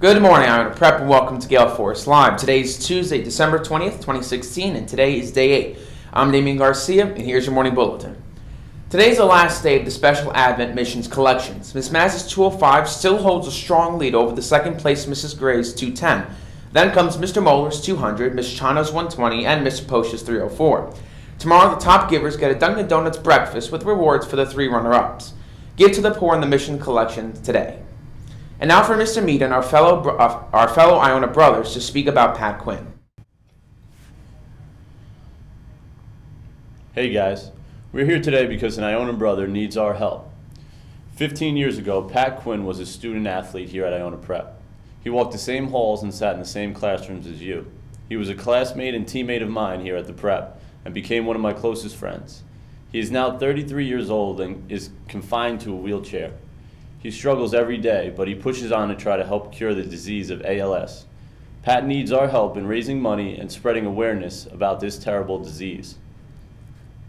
Good morning, I'm Iona Prep and welcome to Gaelforce Live. Today is Tuesday, December 20th, 2016, and today is day 8. I'm Damian Garcia, and here's your morning bulletin. Today is the last day of the Special Advent Missions collections. Miss Maz's 205 still holds a strong lead over the second place Mrs. Gray's 210. Then comes Mr. Moeller's 200, Miss Chana's 120, and Mr. Posh's 304. Tomorrow, the top givers get a Dunkin' Donuts breakfast with rewards for the 3 runner-ups. Give to the poor in the mission collection today. And now for Mr. Mead and our fellow Iona brothers to speak about Pat Quinn. Hey guys, we're here today because an Iona brother needs our help. 15 years ago, Pat Quinn was a student athlete here at Iona Prep. He walked the same halls and sat in the same classrooms as you. He was a classmate and teammate of mine here at the Prep and became one of my closest friends. He is now 33 years old and is confined to a wheelchair. He struggles every day, but he pushes on to try to help cure the disease of ALS. Pat needs our help in raising money and spreading awareness about this terrible disease.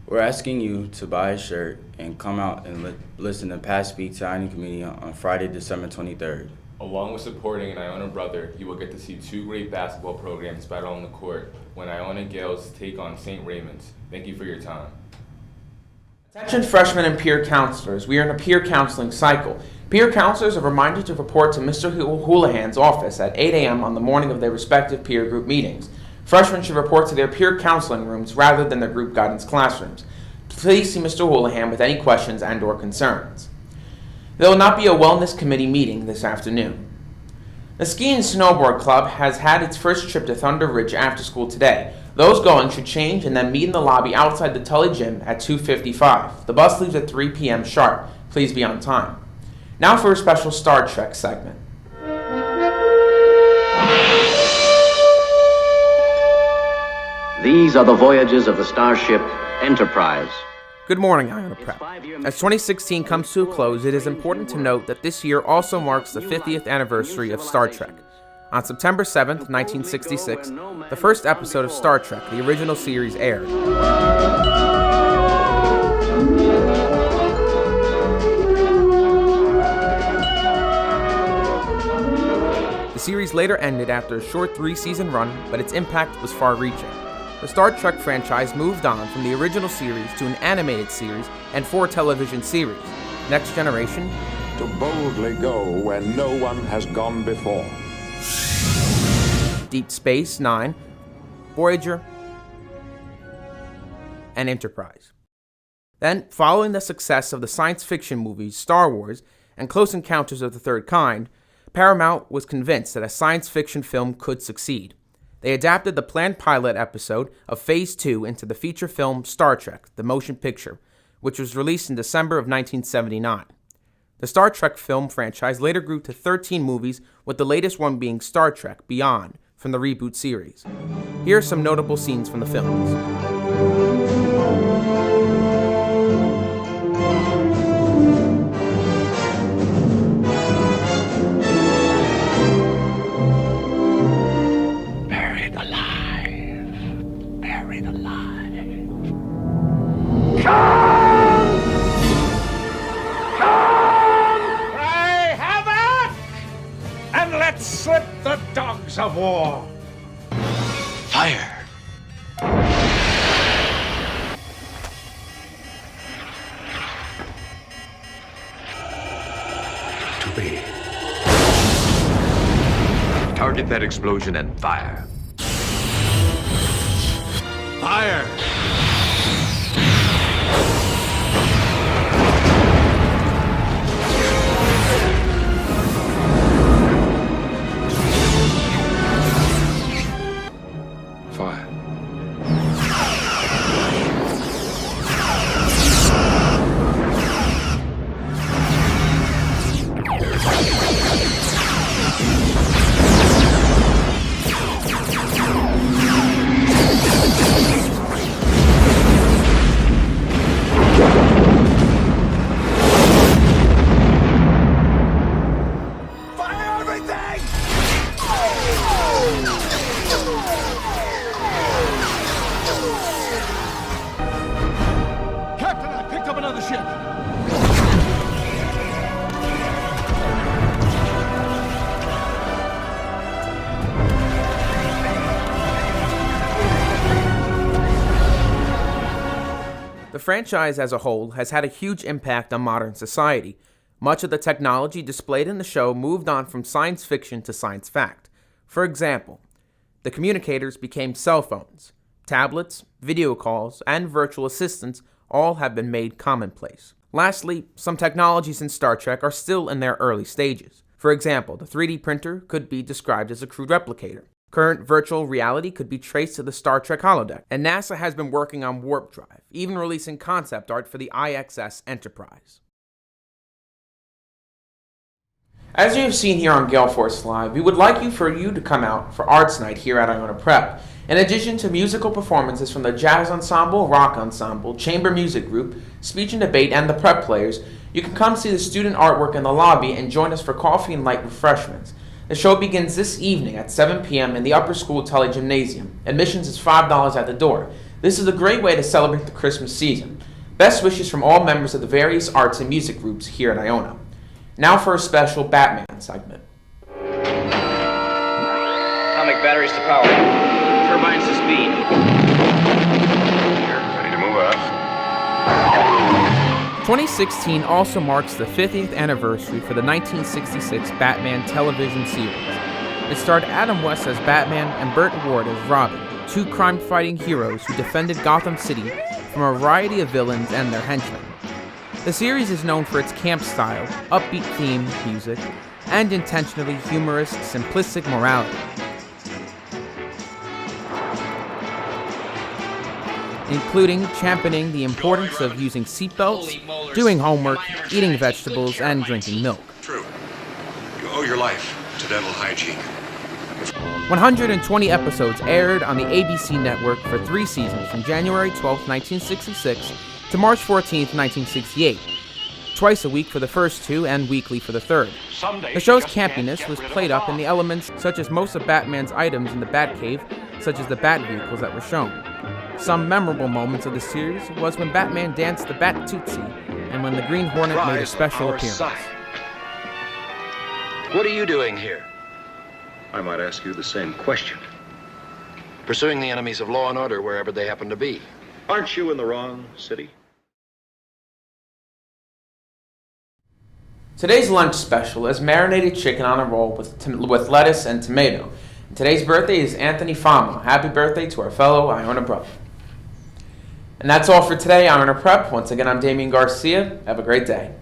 We're asking you to buy a shirt and come out and listen to Pat speak to Iona community on Friday, December 23rd. Along with supporting an Iona brother, you will get to see 2 great basketball programs battle on the court when Iona Gales take on St. Raymond's. Thank you for your time. Attention freshmen and peer counselors, we are in a peer counseling cycle. Peer counselors are reminded to report to Mr. Houlihan's office at 8 a.m. on the morning of their respective peer group meetings. Freshmen should report to their peer counseling rooms rather than their group guidance classrooms. Please see Mr. Houlihan with any questions and/or concerns. There will not be a wellness committee meeting this afternoon. The Ski and Snowboard Club has had its first trip to Thunder Ridge after school today. Those going should change and then meet in the lobby outside the Tully Gym at 2:55. The bus leaves at 3 p.m. sharp. Please be on time. Now for a special Star Trek segment. These are the voyages of the starship Enterprise. Good morning, Iona Prep. As 2016 comes to a close, it is important to note that this year also marks the 50th anniversary of Star Trek. On September 7th, 1966, the first episode of Star Trek, the original series, aired. The series later ended after a short 3-season run, but its impact was far-reaching. The Star Trek franchise moved on from the original series to an animated series and 4 television series: Next Generation, to boldly go where no one has gone before. Deep Space Nine, Voyager, and Enterprise. Then, following the success of the science fiction movies Star Wars and Close Encounters of the Third Kind, Paramount was convinced that a science fiction film could succeed. They adapted the planned pilot episode of Phase 2 into the feature film Star Trek, the motion picture, which was released in December of 1979. The Star Trek film franchise later grew to 13 movies, with the latest one being Star Trek Beyond from the reboot series. Here are some notable scenes from the films. Cry havoc, and let's slip the dogs of war. Fire! To be. Target that explosion and fire. Fire! Fire. The franchise as a whole has had a huge impact on modern society. Much of the technology displayed in the show moved on from science fiction to science fact. For example, the communicators became cell phones. Tablets, video calls, and virtual assistants all have been made commonplace. Lastly, some technologies in Star Trek are still in their early stages. For example, the 3D printer could be described as a crude replicator. Current virtual reality could be traced to the Star Trek holodeck, and NASA has been working on warp drive, even releasing concept art for the IXS Enterprise. As you have seen here on Gaelforce Live, we would like for you to come out for Arts Night here at Iona Prep. In addition to musical performances from the Jazz Ensemble, Rock Ensemble, Chamber Music Group, Speech and Debate, and the Prep Players, you can come see the student artwork in the lobby and join us for coffee and light refreshments. The show begins this evening at 7 p.m. in the Upper School Tully Gymnasium. Admissions is $5 at the door. This is a great way to celebrate the Christmas season. Best wishes from all members of the various arts and music groups here at Iona. Now for a special Batman segment. Atomic batteries to power. Turbines to speed. Ready to move out. 2016 also marks the 50th anniversary for the 1966 Batman television series. It starred Adam West as Batman and Burt Ward as Robin, two crime-fighting heroes who defended Gotham City from a variety of villains and their henchmen. The series is known for its camp style, upbeat theme music, and intentionally humorous, simplistic morality. Including championing the importance of using seatbelts, doing homework, eating vegetables, and drinking milk. True. You owe your life to dental hygiene. 120 episodes aired on the ABC network for 3 seasons from January 12, 1966 to March 14, 1968. Twice a week for the first 2 and weekly for the third. The show's campiness was played up in the elements such as most of Batman's items in the Batcave, such as the Bat vehicles that were shown. Some memorable moments of the series was when Batman danced the Bat Tootsie and when the Green Hornet made a special appearance. What are you doing here? I might ask you the same question. Pursuing the enemies of law and order wherever they happen to be. Aren't you in the wrong city? Today's lunch special is marinated chicken on a roll with lettuce and tomato. And today's birthday is Anthony Fama. Happy birthday to our fellow Iona brother. And that's all for today, Iona Prep. Once again, I'm Damian Garcia. Have a great day.